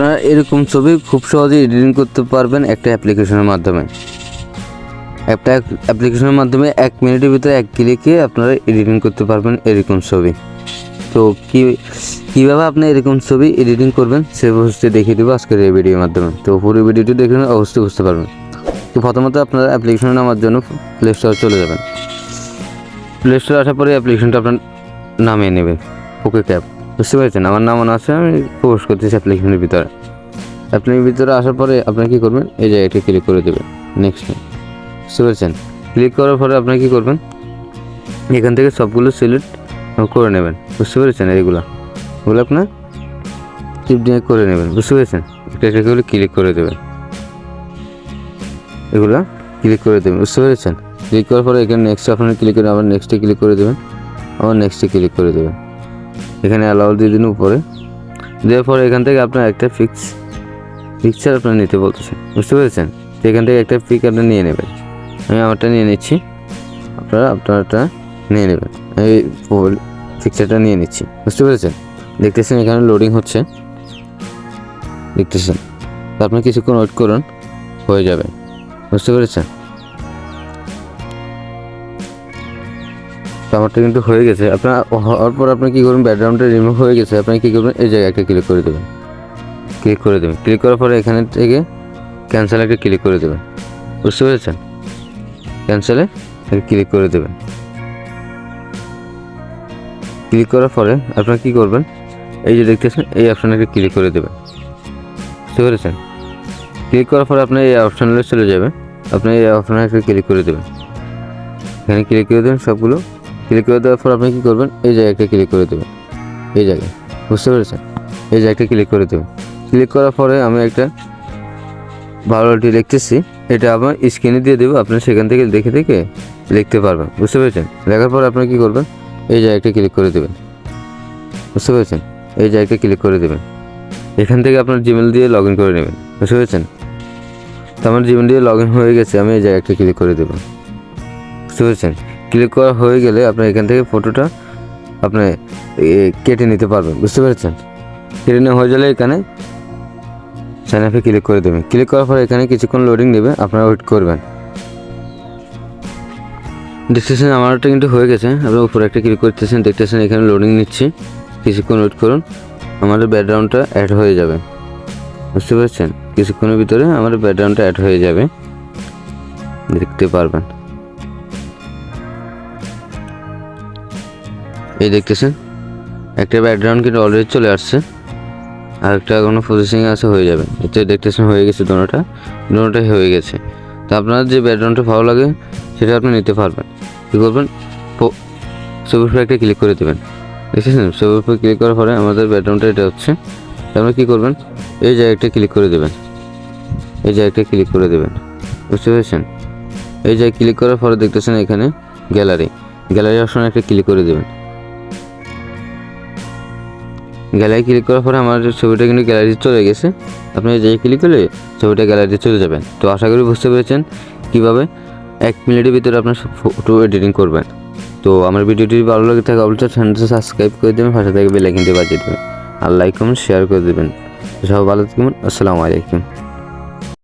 আপনারা এরকম ছবি খুব সহজে এডিটিং করতে পারবেন একটা অ্যাপ্লিকেশনের মাধ্যমে। একটা অ্যাপ্লিকেশনের মাধ্যমে 1 মিনিটের ভিতরে 1 ক্লিকে আপনারা এডিটিং করতে পারবেন এরকম ছবি। তো কীভাবে আপনি এরকম ছবি এডিটিং করবেন সে বুঝতে দেখিয়ে দেবো আজকের এই ভিডিওর মাধ্যমে। তো পুরো ভিডিওটি দেখে অবশ্যই বুঝতে পারবেন। তো প্রথমত আপনারা অ্যাপ্লিকেশন নামার জন্য প্লে স্টোরে চলে যাবেন। প্লে স্টোরে আসার পরে অ্যাপ্লিকেশনটা আপনার নামিয়ে নেবেন, ওকে ক্যাপ। বুঝতে পেরেছেন? আমার নামানো আছে, আমি প্রবেশ করতেছি অ্যাপ্লিকেশনের ভিতরে। অ্যাপ্লিকেশনের ভিতরে আসার পরে আপনার কী করবেন, এই জায়গাটি ক্লিক করে দেবেন নেক্সট। বুঝতে পেরেছেন? ক্লিক করার পরে আপনার কী করবেন, এখান থেকে সবগুলো সিলেক্ট করে নেবেন। বুঝতে পেরেছেন? এগুলো আপনার টিপ দিয়ে করে নেবেন। বুঝতে পেরেছেন? এটা করে ক্লিক করে দেবেন, এগুলো ক্লিক করে দেবেন। বুঝতে পেরেছেন? ক্লিক করার পরে এখানে নেক্সট আপনারা ক্লিক করে আবার নেক্সটে ক্লিক করে দেবেন, আবার নেক্সটে ক্লিক করে দেবেন। এখানে অ্যালাউ দিয়ে দিন উপরে। দেওয়ার পরে এখান থেকে আপনার একটা পিকচার আপনার নিতে বলতেছেন। বুঝতে পেরেছেন? তো এখান থেকে একটা পিক আপনি নিয়ে নেবেন। আমি আমারটা নিয়ে নিচ্ছি, আপনারটা নিয়ে নেবেন। এই পিকচারটা নিয়ে নিচ্ছি। বুঝতে পেরেছেন? দেখতেছেন এখানে লোডিং হচ্ছে, দেখতেছেন। তো আপনি কিছুক্ষণ ওয়েট করুন, হয়ে যাবে। বুঝতে পেরেছেন? তো আমারটা কিন্তু হয়ে গেছে। আপনার হওয়ার পর আপনি কী করবেন, ব্যাকগ্রাউন্ডটা রিমুভ হয়ে গেছে। আপনি কী করবেন, এই জায়গায় একটা ক্লিক করে দেবেন। ক্লিক করার পরে এখানে থেকে ক্যান্সেল একটা ক্লিক করে দেবেন। বুঝতে পেরেছেন? ক্যান্সেলে ক্লিক করে দেবেন। ক্লিক করার পরে আপনারা কী করবেন, এই যে দেখতেছেন এই অপশানে একটা ক্লিক করে দেবেন। বুঝতে পেরেছেন? ক্লিক করার পরে আপনি এই অপশানে চলে যাবেন। আপনি এই অপশানে একটা ক্লিক করে দেবেন। এখানে ক্লিক করে দেবেন সবগুলো। ক্লিক করে দেওয়ার পর আপনি কী করবেন, এই জায়গায় একটা ক্লিক করে দেবেন, এই জায়গায়। বুঝতে পেরেছেন? এই জায়গাটা ক্লিক করে দেবেন। ক্লিক করার পরে আমি একটা ভালোটি লিখতেছি, এটা আমার স্ক্রিনে দিয়ে দেবো। আপনি সেখান থেকে দেখে লিখতে পারবেন। বুঝতে পেরেছেন? লেখার পর আপনি কী করবেন, এই জায়গাটা ক্লিক করে দেবেন। বুঝতে পেরেছেন? এই জায়গাটা ক্লিক করে দেবেন। এখান থেকে আপনার জিমেল দিয়ে লগ ইন করে নেবেন। বুঝতে পেরেছেন? তো আমার জিমেল দিয়ে লগ ইন হয়ে গেছে, আমি এই জায়গাটা ক্লিক করে দেবো। বুঝতে পেরেছেন? ক্লিক করা হয়ে গেলে আপনি এখান থেকে ফটোটা আপনি কেটে নিতে পারবেন। বুঝতে পেরেছেন? কেটে নেওয়া হয়ে গেলে এখানে সাইন আপে ক্লিক করে দেবেন। ক্লিক করার পর এখানে কিছুক্ষণ লোডিং নেবে, আপনারা ওয়েট করবেন। দেখতেছেন আমারটা কিন্তু হয়ে গেছে। আপনার উপরে একটা ক্লিক করতেছেন, দেখতেছেন এখানে লোডিং নিচ্ছি। কিছুক্ষণ ওয়েট করুন, আমাদের ব্যাকগ্রাউন্ডটা অ্যাড হয়ে যাবে। বুঝতে পেরেছেন? কিছুক্ষণের ভিতরে আমাদের ব্যাকগ্রাউন্ডটা অ্যাড হয়ে যাবে, দেখতে পারবেন। এই দেখতেছেন একটা ব্যাকগ্রাউন্ড কিন্তু অলরেডি চলে আসছে, আর একটা কোনো প্রসেসিং আছে, হয়ে যাবে। এতে দেখতেছেন হয়ে গেছে, দোনোটাই হয়ে গেছে। তো আপনার যে ব্যাকগ্রাউন্ডটা ভালো লাগে সেটা আপনি নিতে পারবেন। কী করবেন, ছবির উপরে একটা ক্লিক করে দেবেন। দেখতেছেন ছবির উপরে ক্লিক করার পরে আমাদের ব্যাকগ্রাউন্ডটা এটা হচ্ছে। আপনারা কী করবেন, এই জায়গাটা ক্লিক করে দেবেন, এই জায়গাটা ক্লিক করে দেবেন। বুঝতে পেরেছেন? এই জায়গায় ক্লিক করার পরে দেখতেছেন এখানে গ্যালারি অপশনে একটা ক্লিক করে দেবেন। গ্যালারি ক্লিক করার পরে আমার ছবিটা কিন্তু গ্যালারিতে চলে গেছে। আপনি এই জায়গায় ক্লিক করলে ছবিটা গ্যালারিতে চলে যাবেন। তো আশা করি বুঝতে পেরেছেন কীভাবে 1 মিনিটের ভিতরে আপনার ফটো এডিটিং করবেন। তো আমার ভিডিওটি ভালো লাগে থাকে অবশ্যই চ্যানেলটা সাবস্ক্রাইব করে দেবেন, পাশে থেকে বেল আইকনটি বাজিয়ে দেবেন, আর লাইক কমেন্ট শেয়ার করে দেবেন। সবাই ভালো থাকবেন। আসসালামু আলাইকুম।